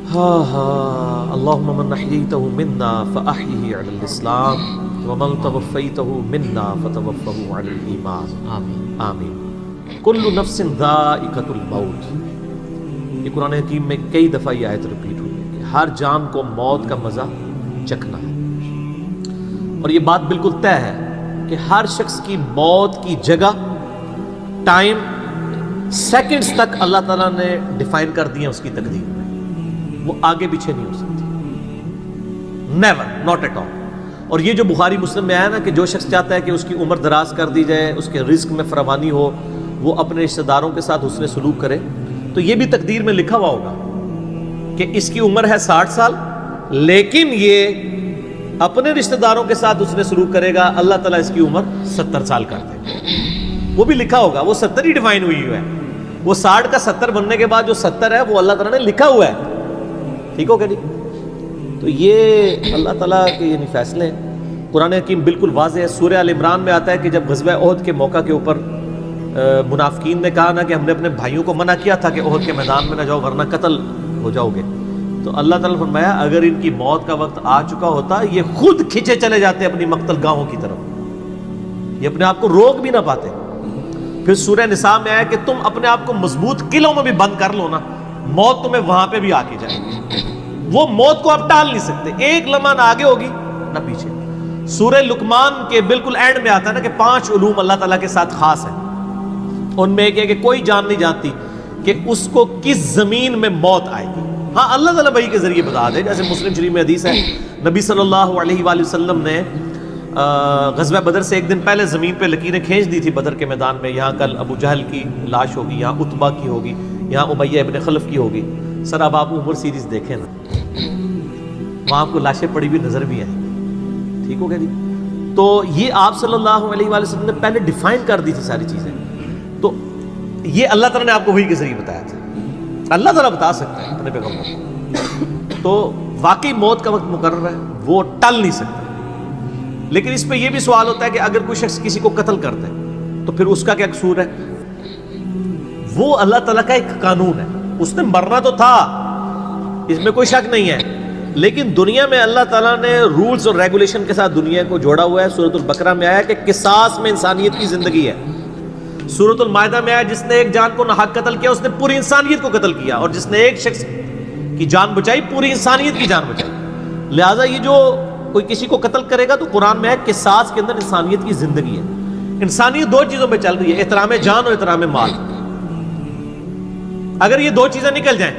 اللهم من احييته منا فاحيه على الاسلام ومن توفيته منا فتوفه على الايمان آمین آمین۔ کل نفس ذائقۃ الموت، یہ قرآن حکیم میں کئی دفعہ یہ آیت ریپیٹ ہوئی ہے کہ ہر جان کو موت کا مزہ چکھنا ہے، اور یہ بات بالکل طے ہے کہ ہر شخص کی موت کی جگہ، ٹائم، سیکنڈز تک اللہ تعالیٰ نے ڈیفائن کر دی ہے اس کی تقدیر میں، وہ آگے پیچھے نہیں ہو سکتی، نیور، ناٹ ایٹ آل۔ اور یہ جو بخاری مسلم میں آیا نا کہ جو شخص چاہتا ہے کہ اس کی عمر دراز کر دی جائے، اس کے رزق میں فراوانی ہو، وہ اپنے رشتہ داروں کے ساتھ حسن سلوک کرے، تو یہ بھی تقدیر میں لکھا ہوا ہوگا کہ اس کی عمر ہے 60 سال، لیکن یہ اپنے رشتہ داروں کے ساتھ حسن سلوک کرے گا، اللہ تعالیٰ اس کی عمر 70 سال کر دے گا، وہ بھی لکھا ہوگا، وہ 70 ہی ڈیفائن ہوئی ہے، وہ 60 کا 70 بننے کے بعد جو 70 ہے وہ اللہ تعالیٰ نے لکھا ہوا ہے، ٹھیک ہو گیا جی؟ تو یہ اللہ تعالیٰ کے یعنی فیصلے ہیں، قرآن حکیم بالکل واضح ہے۔ سورہ آل عمران میں آتا ہے کہ جب غزوہ احد کے موقع کے اوپر منافقین نے کہا نا کہ ہم نے اپنے بھائیوں کو منع کیا تھا کہ احد کے میدان میں نہ جاؤ ورنہ قتل ہو جاؤ گے، تو اللہ تعالیٰ نے فرمایا اگر ان کی موت کا وقت آ چکا ہوتا یہ خود کھینچے چلے جاتے اپنی مقتل گاہوں کی طرف، یہ اپنے آپ کو روک بھی نہ پاتے۔ پھر سورہ نساء میں آیا کہ تم اپنے آپ کو مضبوط قلعوں میں بھی بند کر لو نا، موت تمہیں وہاں پہ بھی آ کے جائے گی، وہ موت کو آپ ٹال نہیں سکتے، ایک لمحہ نہ آگے ہوگی نہ پیچھے۔ سورہ لقمان کے بالکل اینڈ میں آتا ہے نا کہ 5 علوم اللہ تعالیٰ کے ساتھ خاص ہیں، ان میں ایک ہے کہ کوئی جان نہیں جانتی کہ اس کو کس زمین میں موت آئے گی، ہاں اللہ تعالیٰ وحی کے ذریعے بتا دے، جیسے مسلم شریف میں حدیث ہے نبی صلی اللہ علیہ وآلہ وسلم نے غزوہ بدر سے ایک دن پہلے زمین پہ لکیریں کھینچ دی تھی بدر کے میدان میں، یہاں کل ابو جہل کی لاش ہوگی، یہاں عتبہ کی ہوگی، یہاں امیہ ابن خلف کی ہوگی۔ سر اب آپ عمر سیریز دیکھیں نا، وہاں آپ کو لاشیں پڑی ہوئی نظر بھی آئیں، ٹھیک ہو گیا جی؟ تو یہ آپ صلی اللہ علیہ وآلہ وسلم نے پہلے ڈیفائن کر دی تھی ساری چیزیں، تو یہ اللہ تعالیٰ نے آپ کو وحی کے ذریعے بتایا تھا، اللہ تعالیٰ بتا سکتا ہے اپنے پیغمبر کو، تو واقعی موت کا وقت مقرر ہے، وہ ٹل نہیں سکتا۔ لیکن اس پہ یہ بھی سوال ہوتا ہے کہ اگر کوئی شخص کسی کو قتل کر دے تو پھر اس کا کیا قصور ہے؟ وہ اللہ تعالیٰ کا ایک قانون ہے، اس نے مرنا تو تھا، اس میں کوئی شک نہیں ہے، لیکن دنیا میں اللہ تعالیٰ نے رولز اور ریگولیشن کے ساتھ دنیا کو جوڑا ہوا ہے۔ سورۃ البقرہ میں آیا کہ قصاص میں انسانیت کی زندگی ہے، سورۃ المائدہ میں آیا جس نے ایک جان کو ناحق قتل کیا اس نے پوری انسانیت کو قتل کیا، اور جس نے ایک شخص کی جان بچائی پوری انسانیت کی جان بچائی۔ لہٰذا یہ جو کوئی کسی کو قتل کرے گا تو قرآن میں ہے قصاص کے اندر انسانیت کی زندگی ہے۔ انسانیت 2 چیزوں میں چل رہی ہے، احترام جان اور احترام مال۔ اگر یہ 2 چیزیں نکل جائیں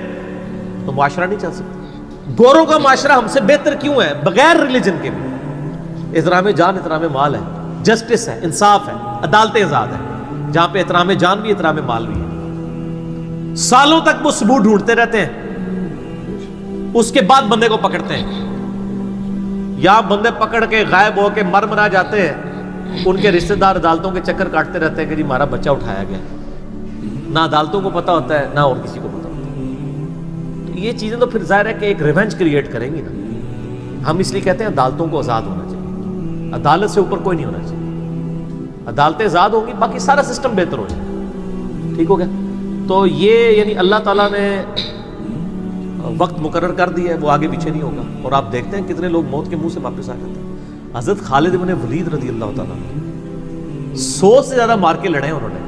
تو معاشرہ نہیں چل سکتا۔ گوروں کا معاشرہ ہم سے بہتر کیوں ہے؟ بغیر ریلیجن کے بھی احترام جان احترام مال ہے، جسٹس ہے، انصاف ہے، عدالتیں آزاد ہے، جہاں پہ احترام جان بھی احترام مال بھی ہے۔ سالوں تک وہ ثبوت ڈھونڈتے رہتے ہیں، اس کے بعد بندے کو پکڑتے ہیں، یا بندے پکڑ کے غائب ہو کے مرا جاتے ہیں، ان کے رشتہ دار عدالتوں کے چکر کاٹتے رہتے ہیں کہ جی ہمارا بچہ اٹھایا گیا، نہ عدالتوں کو پتہ ہوتا ہے نہ اور کسی کو پتہ ہوتا ہے۔ تو یہ چیزیں تو پھر ظاہر ہے کہ ایک ریونج کریٹ کریں گی نا۔ ہم اس لیے کہتے ہیں عدالتوں کو آزاد ہونا چاہیے، عدالت سے اوپر کوئی نہیں ہونا چاہیے، عدالتیں آزاد ہوں گی باقی سارا سسٹم بہتر ہو جائے، ٹھیک ہو گیا؟ تو یہ یعنی اللہ تعالیٰ نے وقت مقرر کر دیا ہے، وہ آگے پیچھے نہیں ہوگا، اور آپ دیکھتے ہیں کتنے لوگ موت کے منہ سے واپس آ جاتے ہیں۔ حضرت خالد بن ولید رضی اللہ تعالیٰ 100 سے زیادہ مار کے لڑے انہوں نے،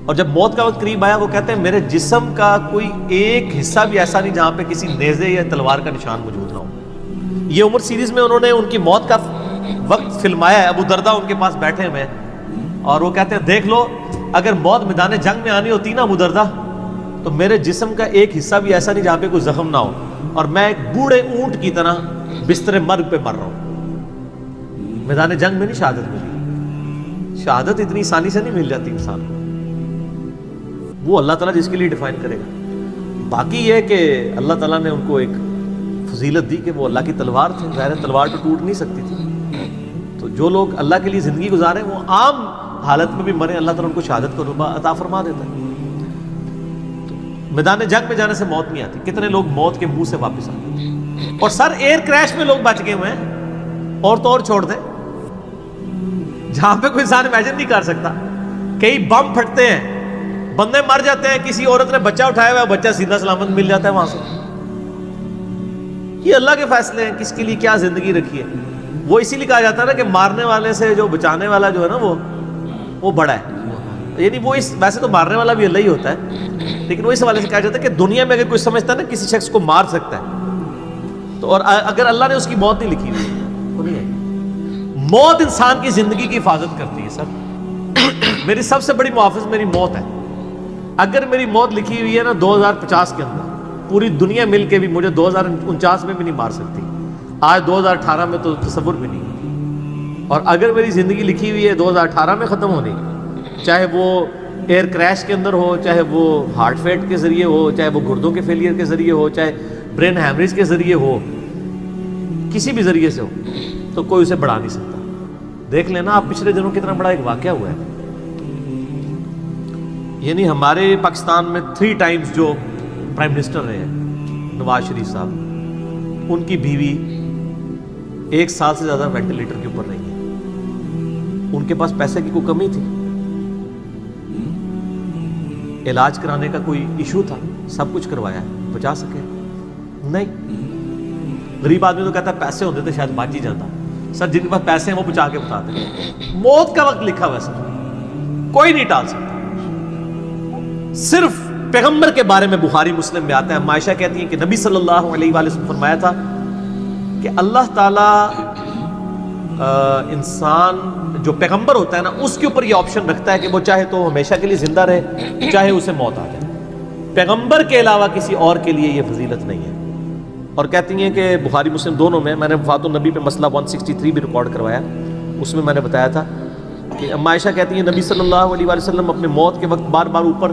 اور جب موت کا وقت قریب آیا وہ کہتے ہیں میرے جسم کا کوئی ایک حصہ بھی ایسا نہیں جہاں پہ کسی نیزے یا تلوار کا نشان موجود نہ ہو۔ یہ عمر سیریز میں انہوں نے ان کی موت کا وقت فلمایا ہے، ابو دردہ ان کے پاس بیٹھے ہوئے ہیں، اور وہ کہتے ہیں دیکھ لو اگر موت میدان جنگ میں آنی ہوتی نا ابو دردہ تو میرے جسم کا ایک حصہ بھی ایسا نہیں جہاں پہ کوئی زخم نہ ہو، اور میں ایک بوڑھے اونٹ کی طرح بستر مرگ پہ مر رہا ہوں۔ میدان جنگ میں نہیں شہادت ملی، شہادت اتنی آسانی سے نہیں مل جاتی انسان کو، وہ اللہ تعالیٰ جس کے لیے ڈیفائن کرے گا۔ باقی یہ کہ اللہ تعالیٰ نے ان کو ایک فضیلت دی کہ وہ اللہ کی تلوار تھے، ظاہر تلوار تو ٹوٹ نہیں سکتی تھی، تو جو لوگ اللہ کے لیے زندگی گزارے وہ عام حالت میں بھی مرے اللہ تعالیٰ ان کو شہادت کو عطا فرما دیتا ہے۔ میدان جنگ میں جانے سے موت نہیں آتی، کتنے لوگ موت کے منہ سے واپس آتے ہیں، اور سر ایئر کریش میں لوگ بچ گئے ہوئے ہیں، اور تو اور چھوڑ دیں جہاں پہ کوئی انسان امیجن نہیں کر سکتا، کئی بم پھٹتے ہیں، بندے مر جاتے ہیں، کسی عورت نے بچہ اٹھایا ہوا ہے، بچہ سیدھا سلامت مل جاتا ہے وہاں سے، یہ اللہ کے فیصلے ہیں کس کے لیے کیا زندگی رکھی ہے. وہ اسی لیے کہا جاتا ہے نا کہ مارنے والے سے جو بچانے والا جو ہے نا وہ بڑا ہے. یعنی وہ ویسے تو مارنے والا بھی اللہ ہی ہوتا ہے، لیکن وہ اس حوالے سے کہا جاتا ہے کہ دنیا میں اگر کوئی سمجھتا ہے نا کسی شخص کو مار سکتا ہے تو، اور اگر اللہ نے اس کی موت نہیں لکھی ہوئی وہ نہیں ہے. موت انسان کی زندگی کی حفاظت کرتی ہے. سر میری سب سے بڑی محافظ میری موت ہے. اگر میری موت لکھی ہوئی ہے نا 2050 کے اندر، پوری دنیا مل کے بھی مجھے 2049 میں بھی نہیں مار سکتی. آج 2018 میں تو تصور بھی نہیں. اور اگر میری زندگی لکھی ہوئی ہے 2018 میں ختم ہونی، چاہے وہ ایئر کریش کے اندر ہو، چاہے وہ ہارٹ فیٹ کے ذریعے ہو، چاہے وہ گردوں کے فیلئر کے ذریعے ہو، چاہے برین ہیمریج کے ذریعے ہو، کسی بھی ذریعے سے ہو، تو کوئی اسے بڑھا نہیں سکتا. دیکھ لینا آپ پچھلے دنوں کتنا بڑا ایک واقعہ ہوا ہے. یعنی ہمارے پاکستان میں 3 ٹائمز جو پرائم منسٹر رہے ہیں نواز شریف صاحب، ان کی بیوی 1 سال سے زیادہ وینٹیلیٹر کے اوپر رہی ہے. ان کے پاس پیسے کی کوئی کمی تھی؟ علاج کرانے کا کوئی ایشو تھا؟ سب کچھ کروایا ہے، بچا سکے؟ نہیں. غریب آدمی تو کہتا ہے پیسے ہوتے تھے شاید بچ ہی جاتا. سر جن کے پاس پیسے ہیں وہ بچا کے بتاتے ہیں. موت کا وقت لکھا ہوا ہے سر، کوئی نہیں ٹال سکتا. صرف پیغمبر کے بارے میں بخاری مسلم میں آتا ہے، عائشہ کہتی ہیں کہ نبی صلی اللہ علیہ وآلہ وسلم فرمایا تھا کہ اللہ تعالیٰ انسان جو پیغمبر ہوتا ہے نا اس کے اوپر یہ آپشن رکھتا ہے کہ وہ چاہے تو ہمیشہ کے لیے زندہ رہے، چاہے اسے موت آ جائے. پیغمبر کے علاوہ کسی اور کے لیے یہ فضیلت نہیں ہے. اور کہتی ہیں کہ بخاری مسلم دونوں میں نے وفات النبی پہ مسئلہ 163 بھی ریکارڈ کروایا، اس میں نے بتایا تھا کہ عائشہ کہتی ہیں نبی صلی اللہ علیہ وآلہ وسلم اپنے موت کے وقت بار بار اوپر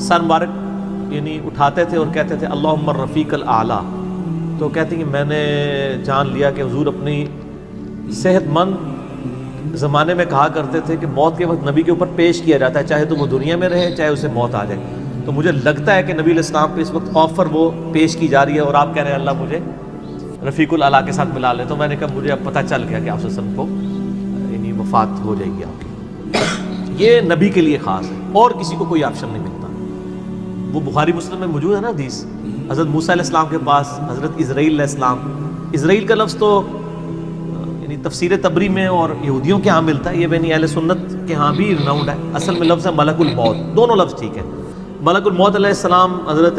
سر مبارک یعنی اٹھاتے تھے اور کہتے تھے اللہم الرفیق الاعلیٰ. تو کہتی ہیں میں نے جان لیا کہ حضور اپنی صحت مند زمانے میں کہا کرتے تھے کہ موت کے وقت نبی کے اوپر پیش کیا جاتا ہے، چاہے تو وہ دنیا میں رہے چاہے اسے موت آ جائے. تو مجھے لگتا ہے کہ نبی علیہ السلام پہ اس وقت آفر وہ پیش کی جا رہی ہے اور آپ کہہ رہے ہیں اللہ مجھے رفیق الاعلیٰ کے ساتھ ملا لے. تو میں نے کہا مجھے اب پتہ چل گیا کہ آپ صلی اللہ علیہ وسلم کو یعنی وفات ہو جائے گی آپ کی. یہ نبی کے لیے خاص ہے اور کسی کو کوئی آپشن نہیں ملتا. وہ بخاری مسلم میں موجود ہے نا حدیث، حضرت موسیٰ علیہ السلام کے پاس حضرت اسرائیل علیہ السلام. اسرائیل کا لفظ تو یعنی تفسیر تبری میں اور یہودیوں کے ہاں ملتا ہے، یہ بین اہل سنت کے ہاں بھی رناؤنڈ ہے. اصل میں لفظ ہے ملک الموت. دونوں لفظ ٹھیک ہے. ملک الموت علیہ السلام حضرت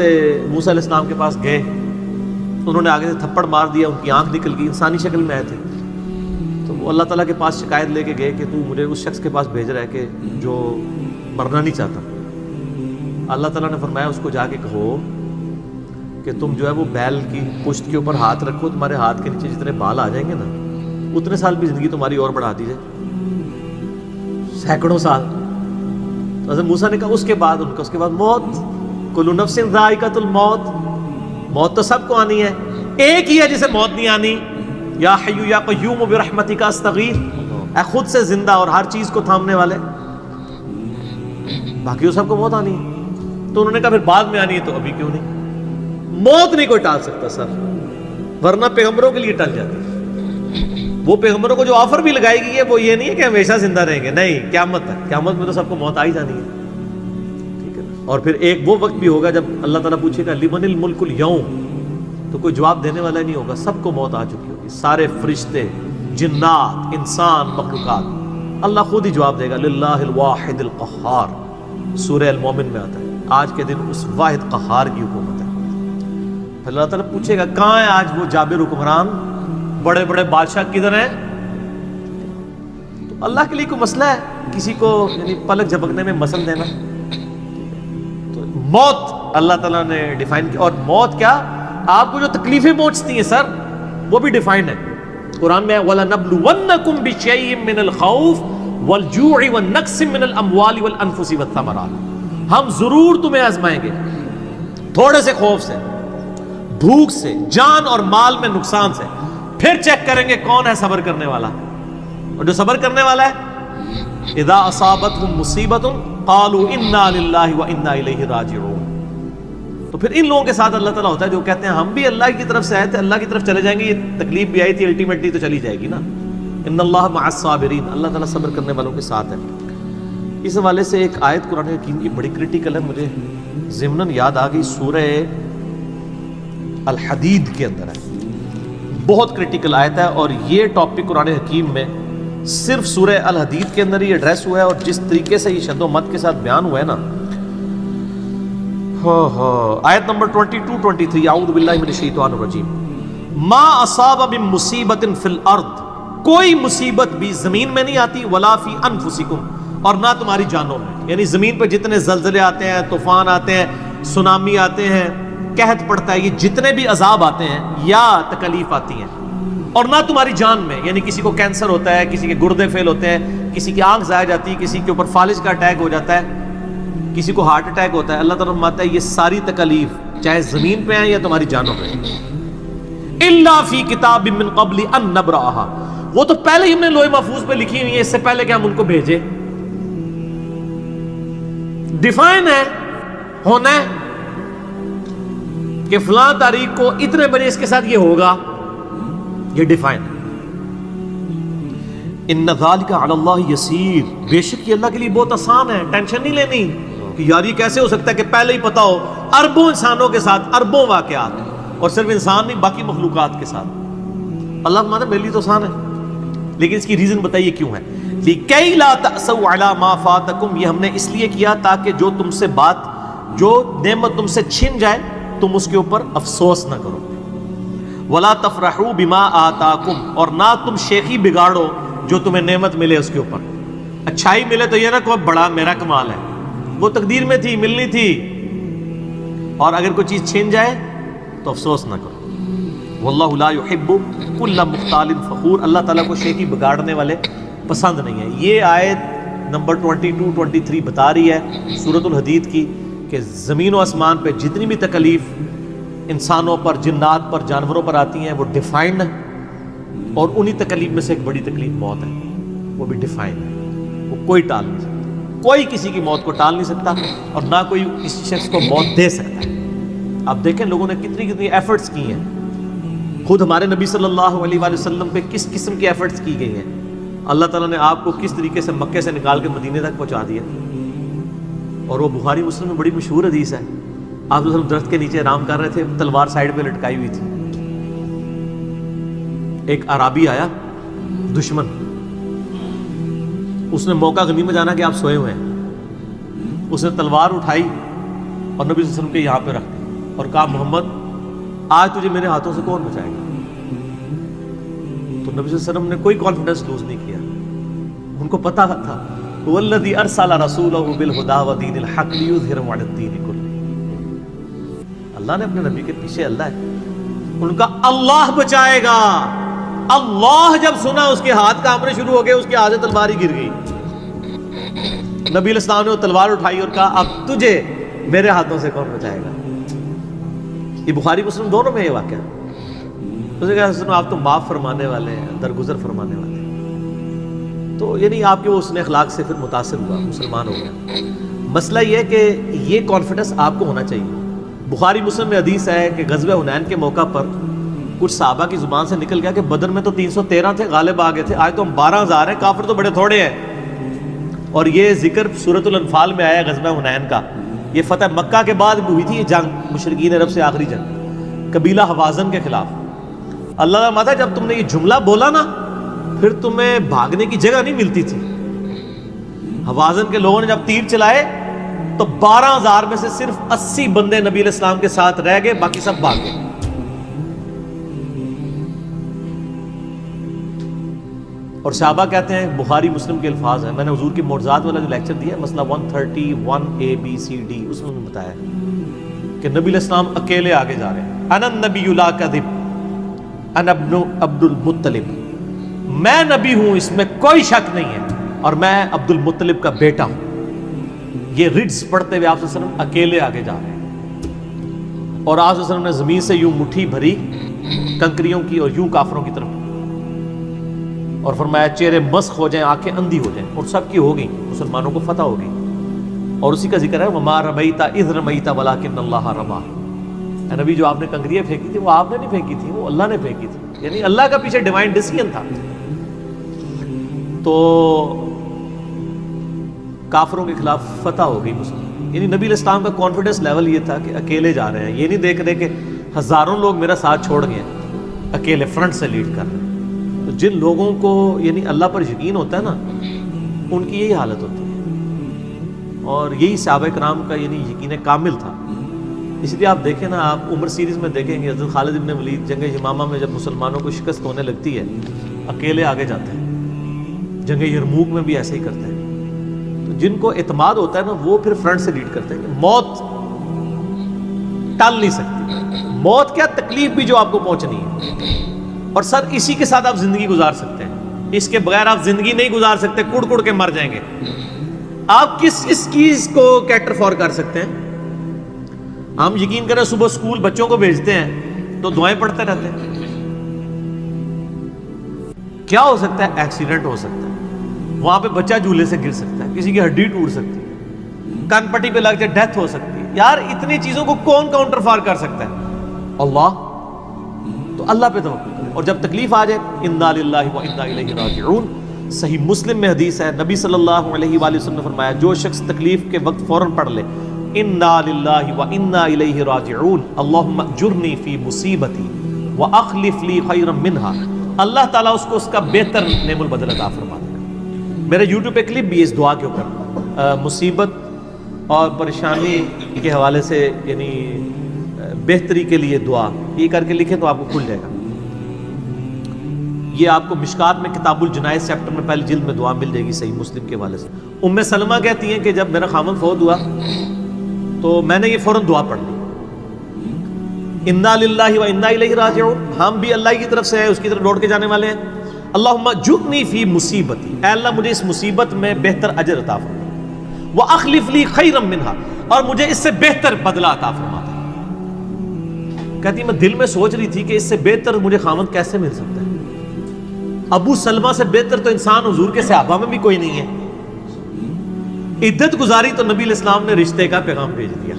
موسیٰ علیہ السلام کے پاس گئے، انہوں نے آگے سے تھپڑ مار دیا، ان کی آنکھ نکل گئی، انسانی شکل میں آئے تھے. تو وہ اللہ تعالیٰ کے پاس شکایت لے کے گئے کہ تو مجھے اس شخص کے پاس بھیج رہا ہے کہ جو مرنا نہیں چاہتا. اللہ تعالیٰ نے فرمایا اس کو جا کے کہو کہ تم جو ہے وہ بیل کی پشت کے اوپر ہاتھ رکھو، تمہارے ہاتھ کے نیچے جتنے بال آ جائیں گے نا اتنے سال بھی زندگی تمہاری اور بڑھا دی جائے، سینکڑوں سال. تو حضرت موسیٰ نے کہا اس کے بعد موت، کل نفس ذائقۃ الموت، موت تو سب کو آنی ہے، ایک ہی ہے جسے موت نہیں آنی. یا حی یا قیوم برحمتک استغیث، اے خود سے زندہ اور ہر چیز کو تھامنے والے، باقی وہ سب کو موت آنی ہے. تو انہوں نے کہا پھر بعد میں آنی ہے تو ابھی کیوں نہیں؟ موت نہیں کوئی ٹال سکتا سر، ورنہ پیغمبروں کے لیے ٹل جاتی. وہ پیغمبروں کو جو آفر بھی لگائی گئی ہے وہ یہ نہیں ہے کہ ہمیشہ زندہ رہیں گے، نہیں، قیامت تک. قیامت میں تو سب کو موت آ ہی جانی ہے، ٹھیک ہے. اور پھر ایک وہ وقت بھی ہوگا جب اللہ تعالیٰ پوچھے گا لمن الملک اليوم، تو کوئی جواب دینے والا نہیں ہوگا، سب کو موت آ چکی ہوگی. سارے فرشتے، جنات، انسان، مخلوقات، اللہ خود ہی جواب دے گا للہ الواحد القہار. سورہ المومن میں آتا ہے آج کے دن اس واحد قہار کی حکومت ہے. پھر اللہ تعالیٰ پوچھے گا کہاں ہے آج وہ جابر حکمران، بڑے بڑے بادشاہ کدھر ہیں؟ تو اللہ کے لیے کوئی مسئلہ ہے کسی کو یعنی پلک جھپکنے میں مسل دینا؟ تو موت اللہ تعالیٰ نے ڈیفائن کی. اور موت کیا، آپ کو جو تکلیفیں پہنچتی ہیں سر وہ بھی ڈیفائنڈ ہے. قرآن میں وَلَنَبْلُوَنَّكُمْ بِشَيْءٍ مِّنَ الْخَوْفِ وَالْجُوعِ وَالنَّقْصِ مِّنَ الْأَمْوَالِ وَالْأَنفُسِ وَالثَّمَرَاتِ. ہم ضرور تمہیں آزمائیں گے تھوڑے سے خوف سے، بھوک سے، جان اور مال میں نقصان سے، پھر چیک کریں گے کون ہے صبر کرنے والا. اور جو صبر کرنے والا ہے اذا اصابتهم مصیبت قالوا انا للہ وانا الیہ راجعون. تو پھر ان لوگوں کے ساتھ اللہ تعالیٰ ہوتا ہے جو کہتے ہیں ہم بھی اللہ کی طرف سے آئے تھے، اللہ کی طرف چلے جائیں گے، یہ تکلیف بھی آئی تھی الٹیمیٹلی تو چلی جائے گی نا. ان اللہ مع الصابرین، اللہ تعالیٰ صبر کرنے والوں کے ساتھ ہے. اس حوالے سے ایک آیت قرآن حکیم کی بڑی کریٹیکل ہے، مجھے ضمناً یاد آ گئی، سورہ الحدید کے اندر ہے. بہت کرٹیکل آیت ہے، اور یہ ٹاپک قرآن حکیم میں صرف سورہ الحدید کے اندر ہی ایڈریس ہوا ہے، اور جس طریقے سے یہ شد و مت کے ساتھ بیان ہوا ہے نا، آیت نمبر 22-23، اعوذ باللہ من الشیطان الرجیم، ما اصاب من مصیبت فی الارض، کوئی مصیبت بھی زمین میں نہیں آتی، ولا فی انفسکم، اور نہ تمہاری جانوں میں، یعنی زمین پہ جتنے زلزلے آتے ہیں، طوفان آتے ہیں، سونامی آتے ہیں، قحط پڑتا ہے، یہ جتنے بھی عذاب آتے ہیں یا تکلیف آتی ہیں، اور نہ تمہاری جان میں، یعنی کسی کو کینسر ہوتا ہے، کسی کے گردے فیل ہوتے ہیں، کسی کی آنکھ ضائع جاتی ہے، کسی کے اوپر فالج کا اٹیک ہو جاتا ہے، کسی کو ہارٹ اٹیک ہوتا ہے، اللہ تعالیٰ فرماتا ہے یہ ساری تکلیف چاہے زمین پہ ہیں یا تمہاری جانوں پہ ہیں، الا فی کتاب من قبل ان نبرأها، وہ تو پہلے ہی ہم نے لوح محفوظ پہ لکھی ہوئی ہے، اس سے پہلے کہ ہم ان کو بھیجے، ڈیفائن ہے، ہونا ہے کہ فلاں تاریخ کو اتنے بجے اس کے ساتھ یہ ہوگا، یہ ڈیفائن ہے۔ ان ذالک علی اللہ یسیر، بے شک یہ اللہ کے لیے بہت آسان ہے، ٹینشن نہیں لینی کہ یار یہ کیسے ہو سکتا ہے کہ پہلے ہی پتا ہو، اربوں انسانوں کے ساتھ اربوں واقعات، اور صرف انسان نہیں باقی مخلوقات کے ساتھ، اللہ فرماتا ہے میرے لیے تو آسان ہے، لیکن اس کی ریزن بتائیے کیوں ہے، لِكَيْ لَا تَأْسَوْا عَلَى مَا فَاتَكُمْ، یہ ہم نے اس لیے کیا تاکہ جو تم سے بات، جو نعمت تم سے چھن جائے تم اس کے اوپر افسوس نہ کرو، وَلَا تَفْرَحُوا بِمَا آتَاكُمْ، اور نہ تم شیخی بگاڑو جو تمہیں نعمت ملے اس کے اوپر، اچھائی ملے تو یہ نہ کوئی بڑا میرا کمال ہے، وہ تقدیر میں تھی، ملنی تھی، اور اگر کوئی چیز چھن جائے تو افسوس نہ کرو، واللہ لا يحب كل مختال فخور، اللہ تعالیٰ کو شیخی بگاڑنے والے پسند نہیں ہے۔ یہ آیت نمبر 22-23 بتا رہی ہے سورۃ الحدید کی کہ زمین و آسمان پہ جتنی بھی تکلیف انسانوں پر، جنات پر، جانوروں پر آتی ہیں وہ ڈیفائنڈ ہے، اور انہی تکلیف میں سے ایک بڑی تکلیف موت ہے، وہ بھی ڈیفائنڈ ہے، وہ کوئی ٹال نہیں سکتا، کوئی کسی کی موت کو ٹال نہیں سکتا، اور نہ کوئی کسی شخص کو موت دے سکتا ہے۔ اب دیکھیں لوگوں نے کتنی ایفرٹس کی ہیں، خود ہمارے نبی صلی اللہ علیہ وآلہ وسلم پہ کس قسم کی ایفرٹس کی گئی ہیں، اللہ تعالیٰ نے آپ کو کس طریقے سے مکے سے نکال کے مدینے تک پہنچا دیا، اور وہ بخاری مسلم میں بڑی مشہور حدیث ہے، آپ درخت کے نیچے آرام کر رہے تھے، تلوار سائیڈ پہ لٹکائی ہوئی تھی، ایک عرابی آیا دشمن، اس نے موقع غنیمت جانا کہ آپ سوئے ہوئے ہیں، اس نے تلوار اٹھائی اور نبی صلی اللہ علیہ وسلم کے یہاں پہ رکھ دی اور کہا محمد آج تجھے میرے ہاتھوں سے کون بچائے گا؟ تو نبی صلی اللہ علیہ وسلم نے کوئی کانفیڈنس لوز نہیں کیا، ان کو پتا تھا والذی ارسل رسولہ بالہدی ودین الحق لیظہرہ علی الدین کلہ، اللہ نے اپنے نبی کے پیچھے اللہ ہے، ان کا اللہ بچائے گا، اللہ جب سنا اس کے ہاتھ کانپنے شروع ہو گئے، اس کے ہاتھ سے تلوار ہی گر گئی، نبی علیہ السلام نے وہ تلوار اٹھائی اور کہا اب تجھے میرے ہاتھوں سے کون بچائے گا؟ یہ بخاری مسلم دونوں میں یہ واقعہ، اس نے کہا آپ تو معاف فرمانے والے ہیں، درگزر فرمانے والے ہیں، تو یعنی آپ کے وہ حسن اخلاق سے پھر متاثر ہوا، مسلمان ہو گیا۔ مسئلہ یہ ہے کہ یہ کانفیڈنس آپ کو ہونا چاہیے۔ بخاری مسلم میں حدیث ہے کہ غزوہ حنین کے موقع پر کچھ صحابہ کی زبان سے نکل گیا کہ بدر میں تو 313 تھے، غالب آ گئے تھے، آج تو ہم 12,000 ہیں، کافر تو بڑے تھوڑے ہیں، اور یہ ذکر سورۃ الانفال میں آیا غزوہ حنین کا، یہ فتح مکہ کے بعد ہوئی تھی یہ جنگ، مشرکین عرب سے آخری جنگ قبیلہ حوازن کے خلاف۔ اللہ نے فرمایا جب تم نے یہ جملہ بولا نا پھر تمہیں بھاگنے کی جگہ نہیں ملتی تھی، حوازن کے لوگوں نے جب تیر چلائے تو 12,000 میں سے صرف 80 بندے نبی علیہ السلام کے ساتھ رہ گئے، باقی سب بھاگ گئے۔ اور صحابہ کہتے ہیں، بخاری مسلم کے الفاظ ہیں، میں نے حضور کی معجزات والا جو لیکچر دیا مسئلہ 131A-B-C-D، اس میں بتایا کہ نبی علیہ السلام اکیلے آگے جا رہے ہیں، انا النبی لا کذب انا ابن عبد المطلب، میں نبی ہوں اس میں کوئی شک نہیں ہے، اور میں عبد المطلب کا بیٹا ہوں۔ یہ رڈز پڑھتے ہوئے آپ صلی اللہ علیہ وسلم اکیلے آگے جا رہے ہیں، اور آپ صلی اللہ علیہ وسلم نے زمین سے یوں مٹھی بھری کنکریوں کی اور یوں کافروں کی طرف، اور فرمایا چہرے مسخ ہو جائیں، آنکھیں اندھی ہو جائیں، اور سب کی ہو گئی، مسلمانوں کو فتح ہو گئی، اور اسی کا ذکر ہے وما رمیت اذ رمیت ولکن اللہ رمی، اے نبی جو آپ نے کنکریاں پھینکی تھی وہ آپ نے نہیں پھینکی تھی، وہ اللہ نے پھینکی تھی، یعنی اللہ کا پیچھے ڈیوائن ڈیسیژن تھا۔ تو کافروں کے خلاف فتح ہو گئی مسلم، یعنی نبی علیہ السلام کا کانفیڈنس لیول یہ تھا کہ اکیلے جا رہے ہیں، یہ نہیں دیکھ رہے کہ ہزاروں لوگ میرا ساتھ چھوڑ گئے ہیں، اکیلے فرنٹ سے لیڈ کر رہے ہیں. تو جن لوگوں کو یعنی اللہ پر یقین ہوتا ہے نا، ان کی یہی حالت ہوتی ہے، اور یہی صحابہ کرام کا یعنی یقین کامل تھا. اس لیے آپ دیکھیں نا، آپ عمر سیریز میں دیکھیں گے حضرت خالد بن ولید جنگ یمامہ میں جب مسلمانوں کو شکست ہونے لگتی ہے اکیلے آگے جاتے ہیں. جنگ یرموک میں بھی ایسے ہی کرتے ہیں. تو جن کو اعتماد ہوتا ہے نا وہ پھر فرنٹ سے لیڈ کرتے ہیں. موت ٹال نہیں سکتی، موت کیا تکلیف بھی جو آپ کو پہنچنی ہے، اور سر اسی کے ساتھ آپ زندگی گزار سکتے ہیں. اس کے بغیر آپ زندگی نہیں گزار سکتے، کڑ کڑ کے مر جائیں گے. آپ کس چیز کو کیٹر فور کر سکتے ہیں؟ ہم یقین کریں صبح اسکول بچوں کو بھیجتے ہیں تو دعائیں پڑھتے رہتے ہیں. کیا ہو سکتا ہے؟ ایکسیڈنٹ ہو سکتا ہے، وہاں پہ بچہ جھولے سے گر سکتا ہے، کسی کی ہڈی ٹوٹ سکتی ہے، کان پٹی پہ لگ جائے ڈیتھ ہو سکتی ہے. یار اتنی چیزوں کو کون کاؤنٹر فار کر سکتا ہے؟ اللہ. تو اللہ پہ توکل کریں، اور جب تکلیف آ جائے انا للہ و انا الیہ راجعون. صحیح مسلم میں حدیث ہے، نبی صلی اللہ علیہ وآلہ وسلم نے فرمایا جو شخص تکلیف کے وقت فوراً پڑھ لے انا للہ و انا الیہ راجعون اللہم اجرنی فی مصیبتی واخلف لی خیرا منہا، اللہ تعالیٰ اس کو اس کا بہتر نعم البدل عطا فرما دے گا. میرے یوٹیوب پہ کلپ بھی ہے اس دعا کے اوپر، مصیبت اور پریشانی کے حوالے سے یعنی بہتری کے لیے دعا، یہ کر کے لکھیں تو آپ کو کھل جائے گا. یہ آپ کو مشکات میں کتاب الجنائز چیپٹر میں پہلی جلد میں دعا مل جائے گی صحیح مسلم کے حوالے سے. ام سلمہ کہتی ہیں کہ جب میرا خامن فوت ہوا تو میں نے یہ فوراً دعا پڑھ لی، انا للہ و انا الیہ راجعون، ہم بھی اللہ کی طرف سے ہیں، اس کی طرف لوٹ کے جانے والے ہیں. اللہم اجرنی فی مصیبتی، اے اللہ مجھے اس مصیبت میں بہتر اجر عطا فرما، واخلف لی خیرا منہا، اور مجھے اس سے بہتر بدلہ عطا فرما دے. کہتی میں دل میں سوچ رہی تھی کہ اس سے بہتر مجھے خامد کیسے مل سکتا ہے؟ ابو سلمہ سے بہتر تو انسان حضور کے صحابہ میں بھی کوئی نہیں ہے. عدت گزاری تو نبی علیہ السلام نے رشتے کا پیغام بھیج دیا،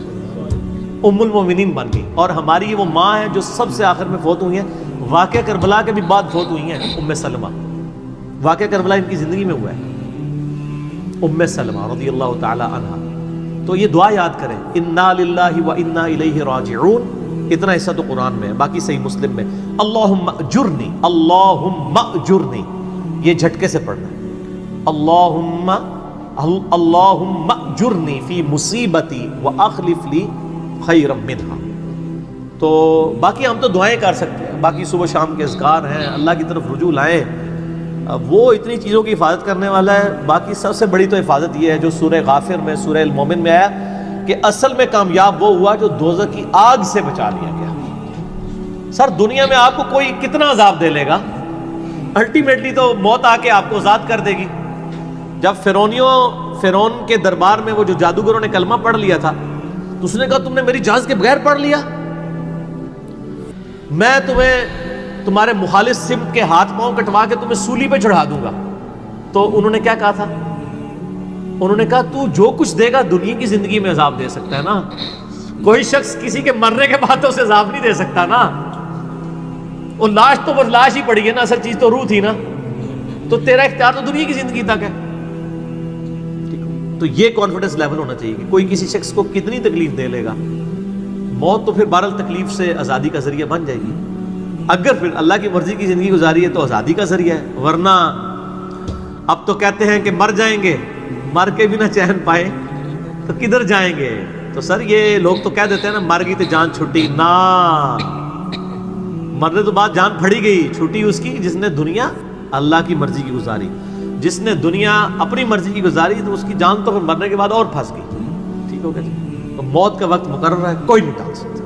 ام المومنین بن گئی. اور ہماری یہ وہ ماں ہے جو سب سے آخر میں فوت ہوئی ہیں، واقعہ کربلا کے بھی بعد فوت ہوئی ہیں. ام سلمہ، واقعہ کربلا ان کی زندگی میں ہوا ہے، ام سلمہ رضی اللہ تعالی عنہا. تو یہ دعا یاد کریں، انا للہ و انا الیہ راجعون. اتنا حصہ تو قرآن میں ہے، باقی صحیح مسلم میں اللہم اجرنی، اللہم اجرنی، یہ جھٹکے سے پڑھنا ہے. اللہم اجرنی فی مصیبتی واخلف لی خیرا منہا. تو باقی ہم تو دعائیں کر سکتے ہیں، باقی صبح شام کے اذکار ہیں، اللہ کی طرف رجوع لائیں، وہ اتنی چیزوں کی حفاظت کرنے والا ہے. باقی سب سے بڑی تو حفاظت یہ ہے جو سورہ غافر میں، سورہ المومن میں آیا کہ اصل میں کامیاب وہ ہوا جو دوزخ کی آگ سے بچا لیا گیا. سر دنیا میں آپ کو کوئی کتنا عذاب دے لے گا، الٹیمیٹلی تو موت آ کے آپ کو آزاد کر دے گی. جب فرعون کے دربار میں وہ جو جادوگروں نے کلمہ پڑھ لیا تھا تو اس نے کہا تم نے میری اجازت کے بغیر پڑھ لیا، میں تمہیں تمہارے مخالف سمت کے ہاتھ پاؤں کٹوا کے تمہیں سولی پہ چڑھا دوں گا. تو انہوں نے کیا کہا تھا؟ انہوں نے کہا تو جو کچھ دے گا دنیا کی زندگی میں عذاب دے سکتا ہے نا، کوئی شخص کسی کے مرنے کے بعد تو اسے عذاب نہیں دے سکتا نا. وہ لاش تو بس لاش ہی پڑی ہے نا، اصل چیز تو روح تھی نا. تو تیرا اختیار تو دنیا کی زندگی تک ہے. تو یہ کانفیڈنس لیول ہونا چاہیے کہ کوئی کسی شخص کو کتنی تکلیف دے لے گا، موت تو پھر بہرحال تکلیف سے آزادی کا ذریعہ بن جائے گی. اگر پھر اللہ کی مرضی کی زندگی گزاری ہے تو آزادی کا ذریعہ ہے، ورنہ اب تو کہتے ہیں کہ مر جائیں گے، مر کے بھی نہ چین پائیں تو کدھر جائیں گے. تو سر یہ لوگ تو کہہ دیتے ہیں نا مر گئی تو جان چھٹی، نہ، مرنے تو بعد جان پھڑی گئی، چھٹی اس کی جس نے دنیا اللہ کی مرضی کی گزاری. جس نے دنیا اپنی مرضی کی گزاری تو اس کی جان تو پھر مرنے کے بعد اور پھنس گئی. ٹھیک ہو گیا جی. تو موت کا وقت مقرر ہے، کوئی نہیں ٹال سکتا.